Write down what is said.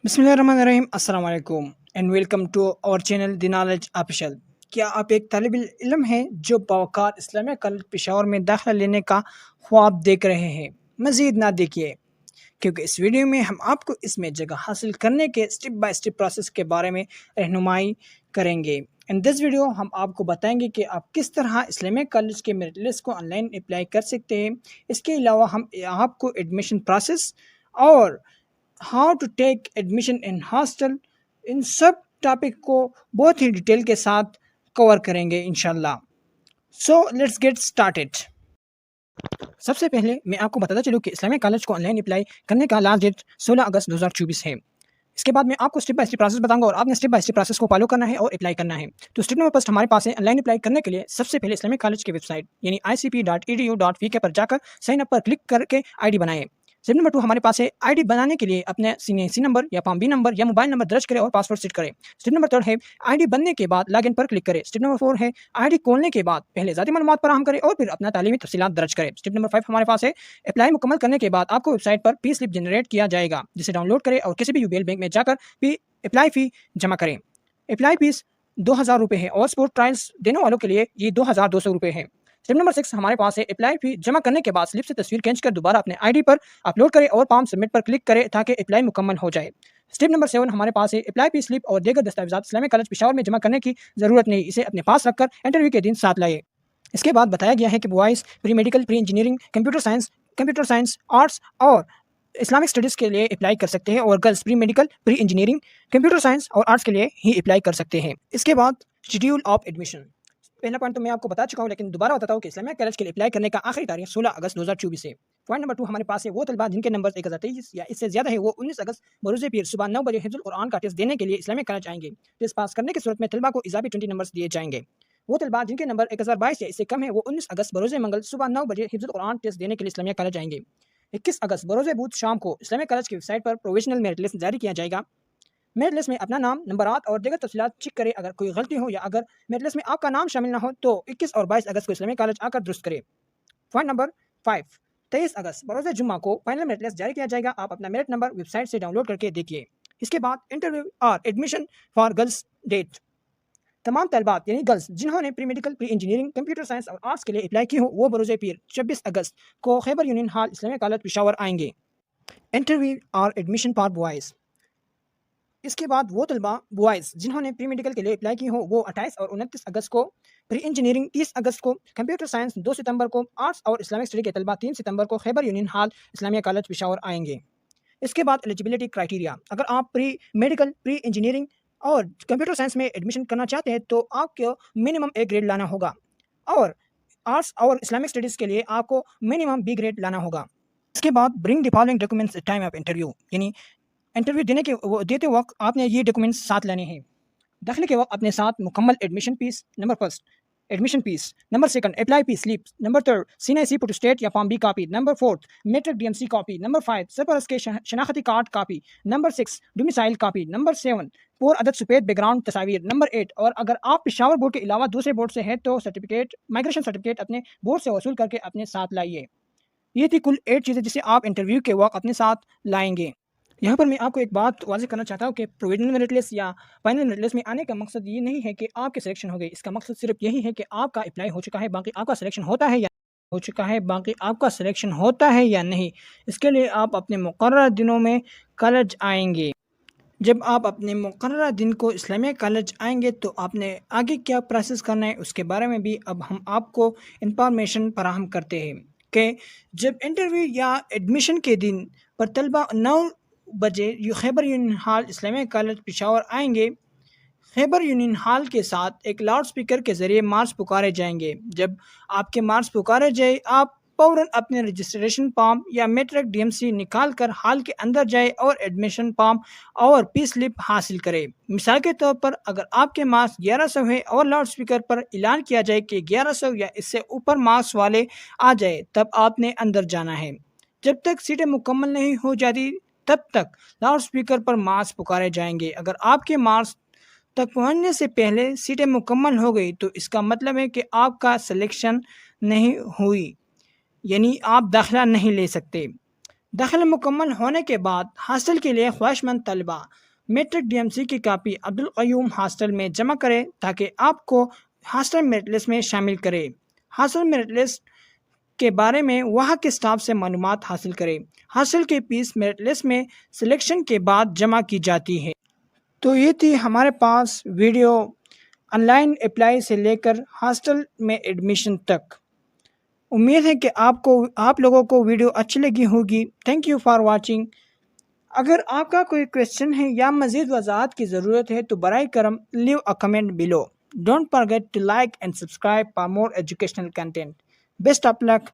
बिस्मिल्लाहिर्रहमानिर्रहीम अस्सलाम वालेकुम and welcome to our channel the knowledge official. क्या आप एक तालिब इल्म हैं जो बावकार इस्लामिया कॉलेज पेशावर में दाखिला लेने का ख्वाब देख रहे हैं? मज़ीद ना देखिए, क्योंकि इस वीडियो में हम आपको इसमें जगह हासिल करने के स्टेप बाय स्टेप प्रोसेस के बारे में रहनुमाई करेंगे। इन दिस वीडियो हम आपको बताएंगे कि आप किस तरह इस्लामिया कॉलेज के मेरिट लिस्ट को ऑनलाइन अप्लाई कर सकते हैं। इसके अलावा हम आपको एडमिशन प्रोसेस और how to take admission in hostel, इन सब टॉपिक को बहुत ही डिटेल के साथ कवर करेंगे इंशाल्लाह। So let's get started. सबसे पहले मैं आपको बताता चलूँ कि इस्लामिया कॉलेज को ऑनलाइन अप्लाई करने का लास्ट डेट 16 अगस्त 2024 है। इसके बाद मैं आपको स्टेप बाय स्टेप प्रोसेस बताऊंगा और आपने स्टेप बाय स्टेप प्रोसेस को फॉलो करना है और अप्लाई करना है। तो स्टेप नंबर फर्स्ट हमारे पास है, ऑनलाइन अप्लाई करने के लिए सबसे पहले इस्लामिक कॉलेज की वेबसाइट यानी icp.edu.vk पर जाकर साइन अप पर क्लिक करके आईडी बनाएं। स्टेप नंबर 2 हमारे पास है, आईडी बनाने के लिए अपने सीएनसी नंबर या पाम बी नंबर या मोबाइल नंबर दर्ज करें और पासवर्ड सेट करें। स्टेप नंबर 3 है, आईडी बनने के बाद लॉगिन पर क्लिक करें। स्टेप नंबर 4 है, आईडी खोलने के बाद पहले ज़ाती मालूमात फराहम करें और फिर अपना तालीमी तफसीलात दर्ज करें। स्टेप नंबर 5 हमारे पास है, अप्लाई मुकम्मल करने के बाद आपको वेबसाइट पर पी स्लिप जनरेट किया जाएगा, जिसे डाउनलोड करें और किसी भी यूबीएल बैंक में जाकर अप्लाई फ़ी जमा करें। अप्लाई फीस 2000 रुपये है और स्पोर्ट ट्रायल्स देने वालों के लिए ये 2200 रुपये है। स्टेप नंबर 6 हमारे पास है, अप्लाई फी जमा करने के बाद स्लिप से तस्वीर खींच कर दोबारा अपने आईडी पर अपलोड करें और पाम सबमिट पर क्लिक करें ताकि अप्लाई मुकम्मल हो जाए। स्टेप नंबर 7 हमारे पास है, अप्लाई फी स्लिप और दीगर दस्तावेज़ात इस्लामिक कॉलेज पेशावर में जमा करने की ज़रूरत नहीं, इसे अपने पास रखकर इंटरव्यू के दिन साथ लाइए। इसके बाद बताया गया है कि boys pre medical, pre engineering, computer science, arts और इस्लामिक स्टडीज़ के लिए अप्लाई कर सकते हैं और girls pre medical, pre engineering, computer science और आर्ट्स के लिए ही अप्लाई कर सकते हैं। इसके बाद शेड्यूल ऑफ एडमिशन, पहला पॉइंट तो मैं आपको बता चुका हूँ, लेकिन दोबारा बताता हूँ कि इस्लामिया कॉलेज के लिए अप्लाई करने का आखिरी तारीख 16 अगस्त 2024 है। पॉइंट नंबर 2 हमारे पास है, वो तलबा जिनके नंबर 1023 या इससे ज़्यादा है वो 19 अगस्त बरोज़ पीर सुबह 9 बजे हिफ्ज़ुल कुरान का टेस्ट देने के लिए इस्लामिया कॉलेज आएंगे। टेस्ट पास करने की सूरत में तलबा को इजाफी 20 नंबर दिए जाएंगे। वो तलबा जिनके नंबर 1022 या इससे कम है वो 19 अगस्त बरोज़ मंगल सुबह 9 बजे हिफ्ज़ुल कुरान टेस्ट देने के लिए इस्लामिया कॉलेज आएंगे। 21 अगस्त बरोज़ बुध शाम को इस्लामिया कॉलेज की वेबसाइट पर प्रोविजनल मेरिट लिस्ट जारी किया जाएगा। मेरिट लिस्ट में अपना नाम, नंबरात और दीगर तफसीलात चेक करें। अगर कोई गलती हो या अगर मेरिट लिस्ट में आपका नाम शामिल ना हो तो 21 और 22 अगस्त को इस्लामिया कॉलेज आकर दुरुस्त करें। पॉइंट नंबर 5, 23 अगस्त बरोज़ जुम्मा को फाइनल मेरिट लिस्ट जारी किया जाएगा। आप अपना मेरिट नंबर वेबसाइट से डाउनलोड करके देखिए। इसके बाद इंटरव्यू और एडमिशन फॉर गर्ल्स डेट, तमाम तलबात यानी गर्ल्स जिन्होंने pre medical, pre engineering, computer science और आर्ट्स के लिए अप्लाई की हो वो बरोज़ पीर 26 अगस्त को Khyber union hall Islamia college Peshawar आएंगे। इंटरव्यू और एडमिशन फॉर बॉयज़, इसके बाद वो तलबा बॉयज़ जिन्होंने प्री मेडिकल के लिए अप्लाई की हो वो 28 और 29 अगस्त को, प्री इंजीनियरिंग 30 अगस्त को, कंप्यूटर साइंस 2 सितंबर को, आर्ट्स और इस्लामिक स्टडी के तलबा 3 सितंबर को Khyber union hall Islamia college Peshawar आएंगे। इसके बाद एलिजिबिलिटी क्राइटेरिया, अगर आप प्री मेडिकल, प्री इंजीनियरिंग और कंप्यूटर साइंस में एडमिशन करना चाहते हैं तो आपको मिनिमम ए ग्रेड लाना होगा और आर्ट्स और इस्लामिक स्टडीज़ के लिए आपको मिनिमम बी ग्रेड लाना होगा। इसके बाद bring the following documents at time of interview, यानी इंटरव्यू देते वक्त आपने ये डॉक्यूमेंट्स साथ लेने हैं। दाखिले के वक्त अपने साथ मुकम्मल admission fee, number first admission fee, number second apply fee slip, number third CNIC photostat या पाम B copy, number fourth matric DMC copy, number 5 सरपरस्त के शनाख्ती card copy, number 6 domicile copy, number 7 4 अदद सफ़ेद बैकग्राउंड तस्वीर, नंबर 8 और अगर आप पेशावर बोर्ड के अलावा दूसरे बोर्ड से हैं तो सर्टिफिकेट, माइग्रेशन सर्टिफिकेट अपने बोर्ड से वसूल करके अपने साथ लाइए। ये थी कुल 8 चीज़ें जिसे आप इंटरव्यू के वक्त अपने साथ लाएंगे। यहाँ पर मैं आपको एक बात वाज़ेह करना चाहता हूँ कि प्रोविजनल मेरिट लिस्ट या फाइनल मेरिट लिस्ट में आने का मकसद ये नहीं है कि आपकी सिलेक्शन हो गई। इसका मकसद सिर्फ यही है कि आपका अप्लाई हो चुका है, बाकी आपका सिलेक्शन होता है या हो चुका है, बाकी आपका सिलेक्शन होता है या नहीं। इसके लिए आप अपने मुकर्रर दिनों में कॉलेज आएंगे। जब आप अपने मुकर्रर दिन को इस्लामिया कॉलेज आएंगे तो आपने आगे क्या प्रोसेस करना है उसके बारे में भी अब हम आपको इंफॉर्मेशन फराहम करते हैं कि जब इंटरव्यू या एडमिशन के दिन पर तलबा 9 बजे Khyber union hall Islamia college Peshawar आएंगे, खैबर यूनियन हॉल के साथ एक लाउड स्पीकर के ज़रिए मार्च पुकारे जाएंगे। जब आपके मार्च पुकारे जाए आप फ़ौरन अपने रजिस्ट्रेशन फॉर्म या मैट्रिक डीएमसी निकाल कर हॉल के अंदर जाए और एडमिशन फॉर्म और पी स्लिप हासिल करें। मिसाल के तौर पर अगर आपके मार्क्स 1100 है और लाउड स्पीकर पर ऐलान किया जाए कि 1100 या इससे ऊपर मार्क्स वाले आ जाए तब आपने अंदर जाना है। जब तक सीटें मुकम्मल नहीं हो जाती तब तक लाउड स्पीकर पर मार्क्स पुकारे जाएंगे। अगर आपके मार्क्स तक पहुंचने से पहले सीटें मुकम्मल हो गई तो इसका मतलब है कि आपका सिलेक्शन नहीं हुई, यानी आप दाखिला नहीं ले सकते। داخلہ مکمل ہونے کے بعد ہاسٹل کے لیے خواہش مند طلبہ میٹرک ڈی ایم سی کی کاپی عبدالقیوم ہاسٹل میں جمع کرے تاکہ آپ کو ہاسٹل میرٹ لسٹ میں شامل کرے۔ ہاسٹل میرٹ لسٹ کے بارے میں وہاں کے سٹاف سے معلومات حاصل کرے۔ ہاسٹل کی فیس میرٹ لسٹ میں سلیکشن کے بعد جمع کی جاتی ہے۔ تو یہ تھی ہمارے پاس ویڈیو آن لائن اپلائی سے لے کر ہاسٹل میں ایڈمیشن تک۔ امید ہے کہ آپ لوگوں کو ویڈیو اچھی لگی ہوگی۔ Thank you for watching. اگر آپ کا کوئی کویسچن ہے یا مزید وضاحت کی ضرورت ہے تو برائے کرم leave a comment below. Don't forget to like and subscribe for more educational content. Best of look.